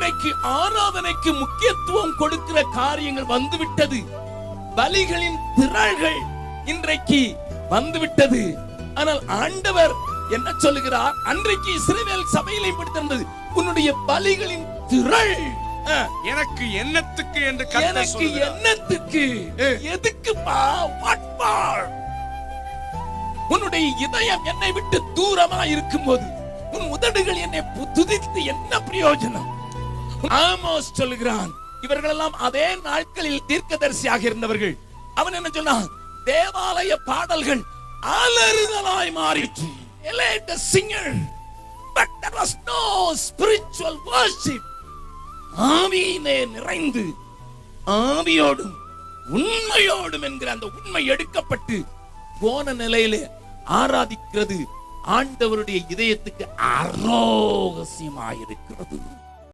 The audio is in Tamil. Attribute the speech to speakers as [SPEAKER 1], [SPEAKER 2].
[SPEAKER 1] இன்றைக்கு ஆராதனைக்கு முக்கியத்துவம் கொடுக்கிற காரியங்கள் வந்துவிட்டது. பலிகளின் திரள்கள் இன்றைக்கு வந்துவிட்டது. ஆனால் ஆண்டவர் என்ன சொல்லுகிறார்? அன்றைக்கு இஸ்ரவேல் சபையிலே இப்படித்தது, உன்னுடைய பலிகளின் திரள்
[SPEAKER 2] எனக்கு என்னத்துக்கு என்று
[SPEAKER 1] எனக்கு என்னத்துக்கு, எதுக்குப்பா? உன்னுடைய இதயம் என்னை விட்டு தூரமா இருக்கும் போது உன் உதடுகள் என்னை துதித்து என்ன பிரயோஜனம்? ஆமோஸ் சொல்லுகிறான். இவர்கள் எல்லாம் அதே நாட்களில் தீர்க்கதரிசியாக இருந்தவர்கள். அவன் என்ன சொன்னான்? தேவாலய பாடல்கள் அலறுதலாய் மாறிற்று. Singer, but there was no spiritual worship. ஆவியிலே நிறைந்து ஆவியோடும் உண்மையோடும் என்கிற அந்த உண்மை எடுக்கப்பட்டு போன நிலையிலே ஆராதிக்கிறது ஆண்டவருடைய இதயத்துக்கு அரோகசியமாயிருக்கிறது.